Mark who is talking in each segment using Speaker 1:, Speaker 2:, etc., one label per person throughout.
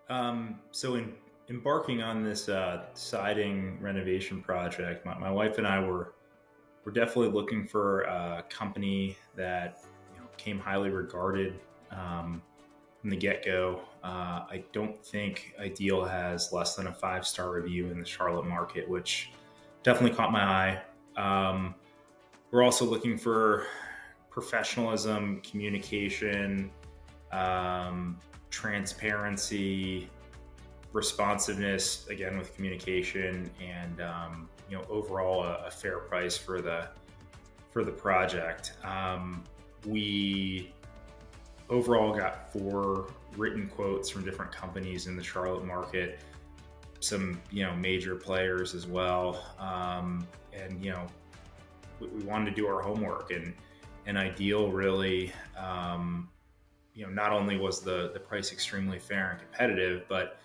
Speaker 1: So in embarking on this siding renovation project, my wife and I were definitely looking for a company that came highly regarded from the get go. I don't think Ideal has less than a 5-star review in the Charlotte market, which definitely caught my eye. We're also looking for professionalism, communication, transparency, responsiveness, again with communication, and overall a fair price for the project. We overall got 4 written quotes from different companies in the Charlotte market, some major players as well, and we wanted to do our homework, and Ideal really. Not only was the price extremely fair and competitive, but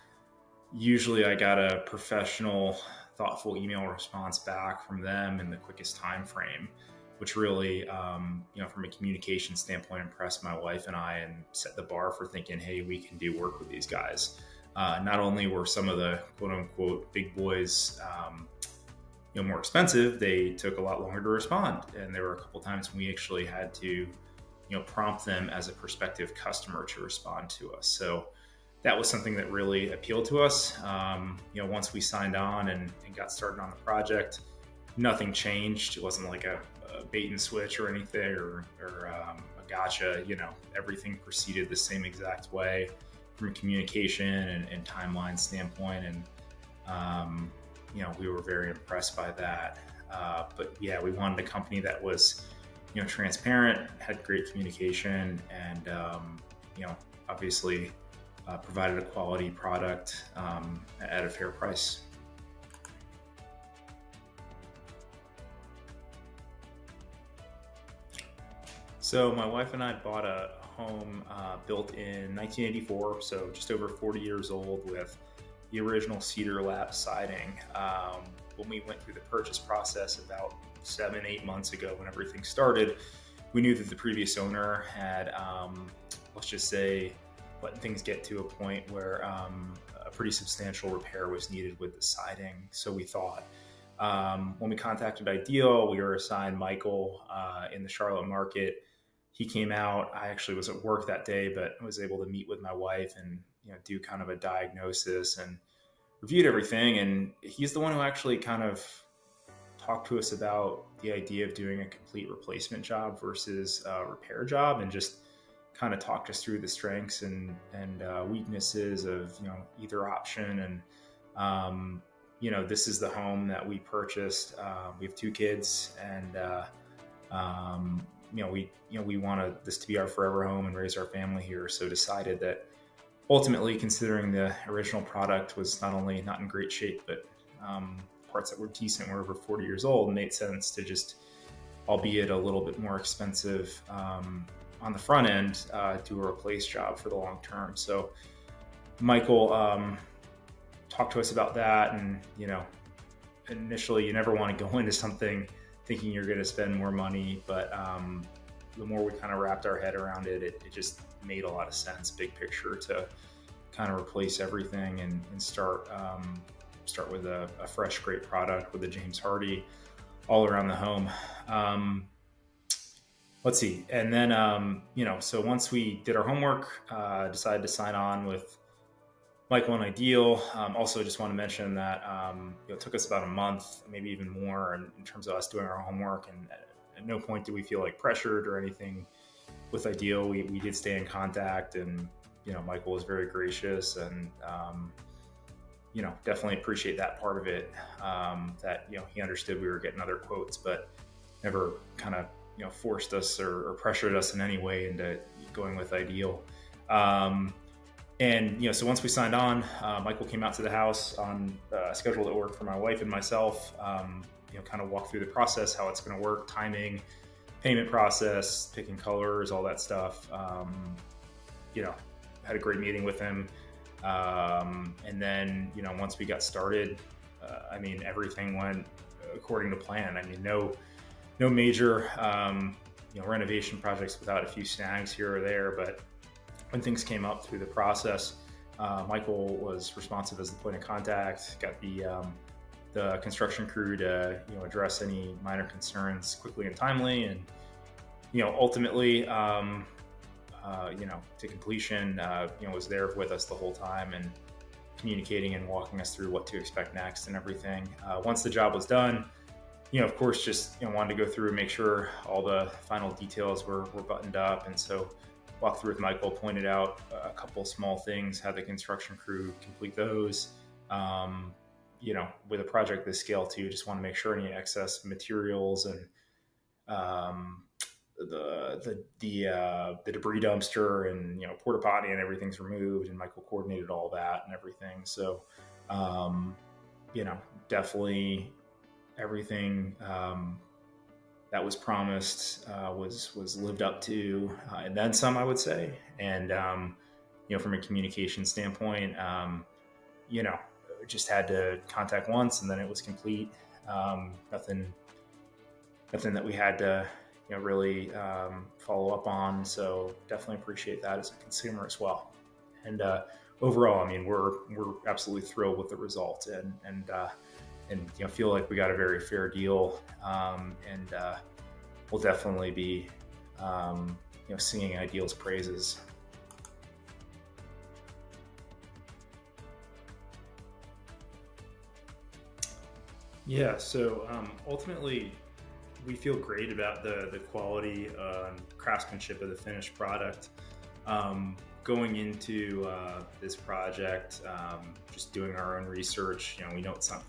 Speaker 1: usually I got a professional, thoughtful email response back from them in the quickest time frame, which really, from a communication standpoint, impressed my wife and I and set the bar for thinking, hey, we can do work with these guys. Not only were some of the quote unquote big boys, more expensive, they took a lot longer to respond. And there were a couple times when we actually had to, prompt them as a prospective customer to respond to us. So that was something that really appealed to us. Once we signed on and got started on the project, nothing changed. It wasn't like a bait and switch or anything, or a gotcha. Everything proceeded the same exact way from a communication and timeline standpoint. And, we were very impressed by that. But yeah, we wanted a company that was, transparent, had great communication, and, obviously provided a quality product at a fair price. So my wife and I bought a home built in 1984, so just over 40 years old, with the original cedar lap siding. When we went through the purchase process about 7-8 months ago, when everything started, we knew that the previous owner had, let's just say, let things get to a point where a pretty substantial repair was needed with the siding. So we thought, when we contacted Ideal, we were assigned Michael in the Charlotte market. He came out. I actually was at work that day, but was able to meet with my wife and do kind of a diagnosis and reviewed everything. And he's the one who actually kind of talked to us about the idea of doing a complete replacement job versus a repair job, and just kind of talked us through the strengths and weaknesses of either option. And this is the home that we purchased. We have 2 kids, and we wanted this to be our forever home and raise our family here. So decided that ultimately, considering the original product was not only not in great shape, but parts that were decent were over 40 years old, it made sense to just, albeit a little bit more expensive on the front end, do a replace job for the long term. So Michael talked to us about that, and initially you never want to go into something thinking you're going to spend more money, but the more we kind of wrapped our head around it, it just made a lot of sense, big picture, to kind of replace everything and start with a fresh, great product with a James Hardy all around the home. Let's see. And then, so once we did our homework, decided to sign on with Michael and Ideal. Also, just want to mention that it took us about a month, maybe even more, in terms of us doing our homework. And at no point did we feel like pressured or anything with Ideal. We did stay in contact, and Michael was very gracious, and definitely appreciate that part of it. That he understood we were getting other quotes, but never kind of forced us or pressured us in any way into going with Ideal. And so once we signed on, Michael came out to the house on a schedule that worked for my wife and myself. Kind of walk through the process, how it's going to work, timing, payment process, picking colors, all that stuff. Had a great meeting with him. And then, once we got started, everything went according to plan. No major, renovation projects without a few snags here or there, but when things came up through the process, Michael was responsive as the point of contact, got the construction crew to, address any minor concerns quickly and timely, and, ultimately, to completion, was there with us the whole time and communicating and walking us through what to expect next and everything. Once the job was done, of course, just wanted to go through and make sure all the final details were buttoned up. And so walked through with Michael, pointed out a couple small things, had the construction crew complete those. With a project this scale too, just want to make sure any excess materials and the debris dumpster and porta potty and everything's removed, and Michael coordinated all that and everything. So definitely everything that was promised was lived up to, and then some, I would say. And from a communication standpoint, just had to contact once, and then it was complete. Nothing that we had to really follow up on. So definitely appreciate that as a consumer as well. And overall, I mean, we're absolutely thrilled with the result, and feel like we got a very fair deal, and we'll definitely be singing Ideal's praises. Yeah, so ultimately, we feel great about the quality craftsmanship of the finished product. Going into this project, just doing our own research, we know it's not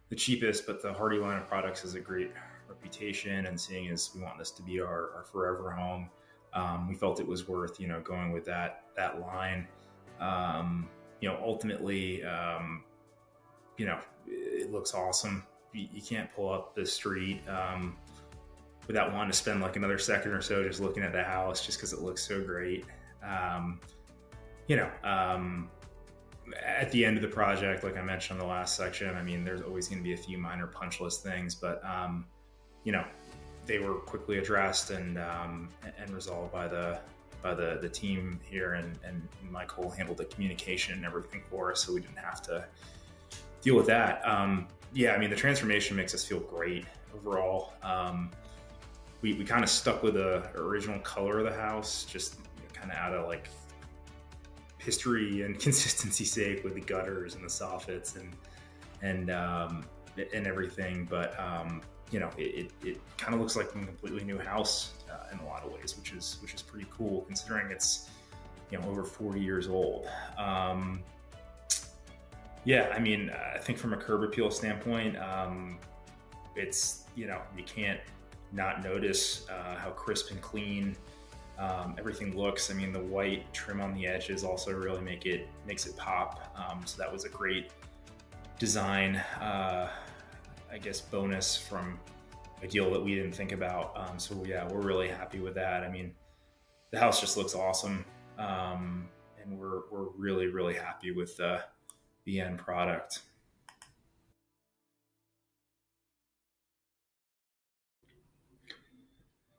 Speaker 1: the cheapest, but the Hardy line of products has a great reputation, and seeing as we want this to be our forever home, we felt it was worth going with that line. Ultimately, it looks awesome. You can't pull up the street without wanting to spend like another second or so just looking at the house, just because it looks so great. At the end of the project, like I mentioned on the last section, I mean, there's always going to be a few minor punch list things, but they were quickly addressed and resolved by the team here, and Michael handled the communication and everything for us, so we didn't have to deal with that. I mean, the transformation makes us feel great overall. We kind of stuck with the original color of the house, just kind of out of like history and consistency sake, with the gutters and the soffits and everything. But it kind of looks like a completely new house in a lot of ways, which is pretty cool considering it's over 40 years old. I mean, I think from a curb appeal standpoint, it's you can't not notice how crisp and clean everything looks. I mean, the white trim on the edges also really makes it pop. So that was a great design, I guess, bonus from a deal that we didn't think about. So yeah, we're really happy with that. I mean, the house just looks awesome, and we're really, really happy with the end product.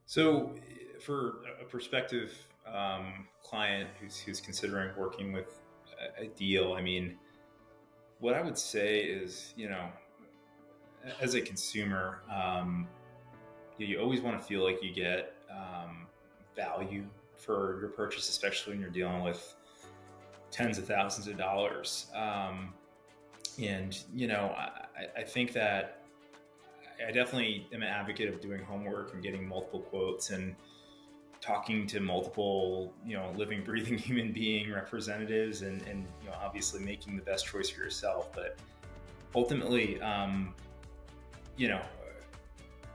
Speaker 1: So for a prospective client who's considering working with a deal, I mean, what I would say is, as a consumer, you always want to feel like you get value for your purchase, especially when you're dealing with tens of thousands of dollars. I think that I definitely am an advocate of doing homework and getting multiple quotes and talking to multiple, living, breathing human being representatives, and obviously making the best choice for yourself. But ultimately,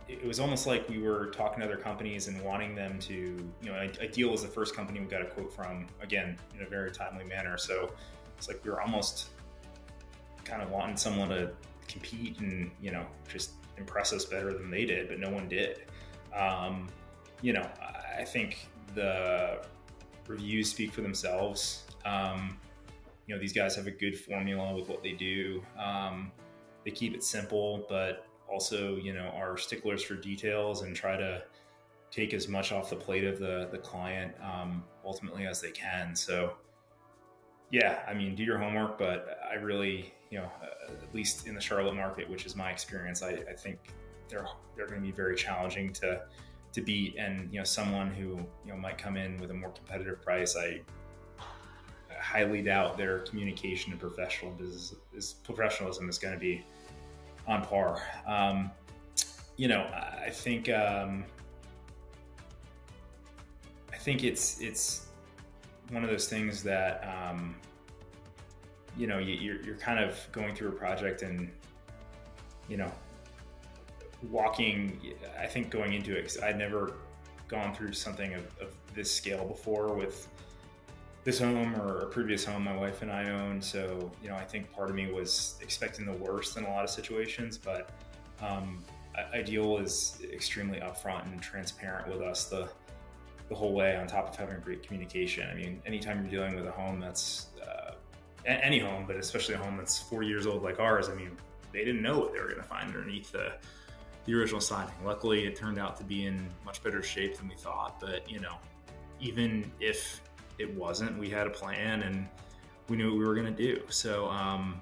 Speaker 1: it was almost like we were talking to other companies and wanting them to, Ideal was the first company we got a quote from, again, in a very timely manner. So it's like we were almost kind of wanting someone to compete and, just impress us better than they did, but no one did. I think the reviews speak for themselves. These guys have a good formula with what they do. They keep it simple, but also, are sticklers for details and try to take as much off the plate of the client ultimately as they can. So Yeah, I mean, do your homework, but I really, at least in the Charlotte market, which is my experience, I think they're going to be very challenging to beat. And someone who might come in with a more competitive price, I highly doubt their communication and professionalism is going to be on par. I think it's one of those things that you're kind of going through a project and walking. I think going into it, 'cause I'd never gone through something of this scale before with this home or a previous home my wife and I owned. So I think part of me was expecting the worst in a lot of situations, but Ideal is extremely upfront and transparent with us the whole way, on top of having great communication. I mean, anytime you're dealing with a home that's any home, but especially a home that's 40 years old like ours, I mean, they didn't know what they were going to find underneath the original siding. Luckily, it turned out to be in much better shape than we thought. But even if it wasn't, we had a plan and we knew what we were going to do. So I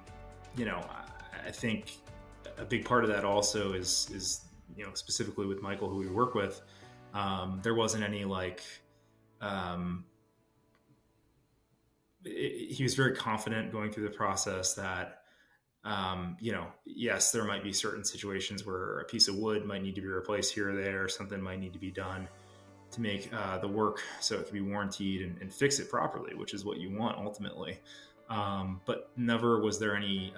Speaker 1: think a big part of that also is specifically with Michael, who we work with. There wasn't any he was very confident going through the process that, yes, there might be certain situations where a piece of wood might need to be replaced here or there, something might need to be done to make the work so it can be warranted and fix it properly, which is what you want ultimately. But never was there any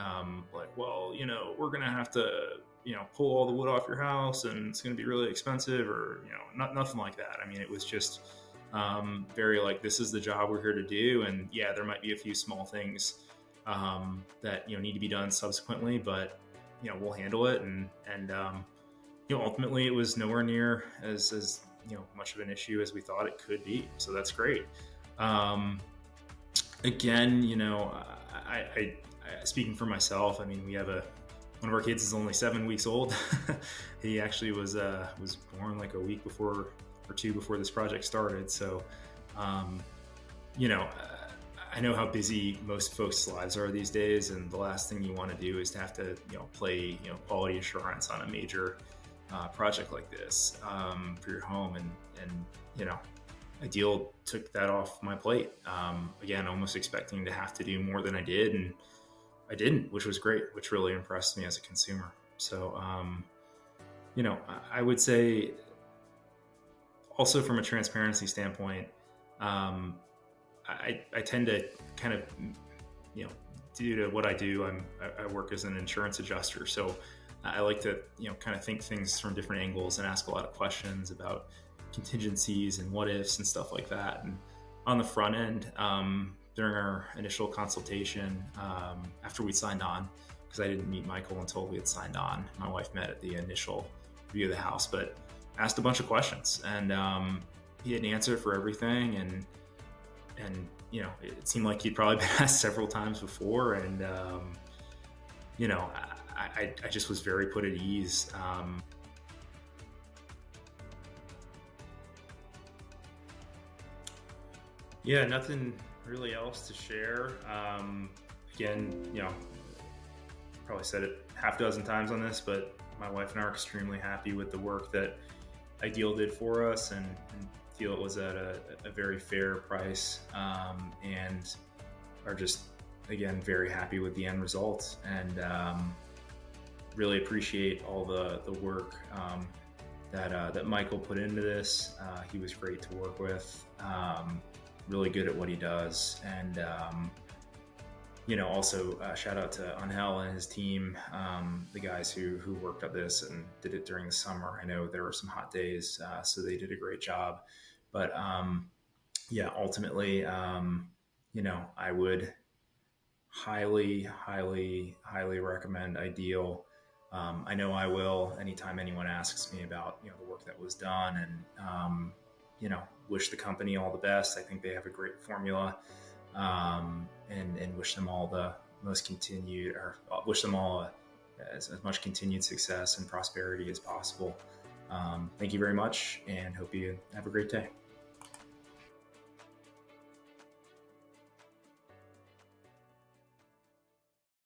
Speaker 1: we're going to have to pull all the wood off your house and it's going to be really expensive, or nothing like that. I mean, it was just very this is the job we're here to do, and yeah, there might be a few small things that need to be done subsequently, but we'll handle it. And ultimately it was nowhere near as much of an issue as we thought it could be, so that's great. Again, I speaking for myself, I mean, we have one of our kids is only 7 weeks old. He actually was born like a week before or two before this project started. So, I know how busy most folks' lives are these days, and the last thing you want to do is to have to, play, quality assurance on a major project like this for your home. And Ideal took that off my plate. Again, almost expecting to have to do more than I did, and I didn't, which was great, which really impressed me as a consumer. So, I would say also from a transparency standpoint, I tend to kind of, due to what I do, I work as an insurance adjuster. So I like to, kind of think things from different angles and ask a lot of questions about contingencies and what ifs and stuff like that. And on the front end, during our initial consultation, after we signed on, because I didn't meet Michael until we had signed on, my wife met at the initial review of the house, but asked a bunch of questions, and he had an answer for everything. And it seemed like he'd probably been asked several times before. And I just was very put at ease. Yeah, nothing really else to share. Again, probably said it half dozen times on this, but my wife and I are extremely happy with the work that Ideal did for us, and feel it was at a very fair price, and are just, again, very happy with the end result, and really appreciate all the work that Michael put into this. He was great to work with. Really good at what he does. And, also shout out to Angel and his team, the guys who worked at this and did it during the summer. I know there were some hot days, so they did a great job. But ultimately, I would highly, highly, highly recommend Ideal. I know I will anytime anyone asks me about, the work that was done, and, wish the company all the best. I think they have a great formula, and wish them all the most continued, or wish them all as much continued success and prosperity as possible. Thank you very much, and hope you have a great day.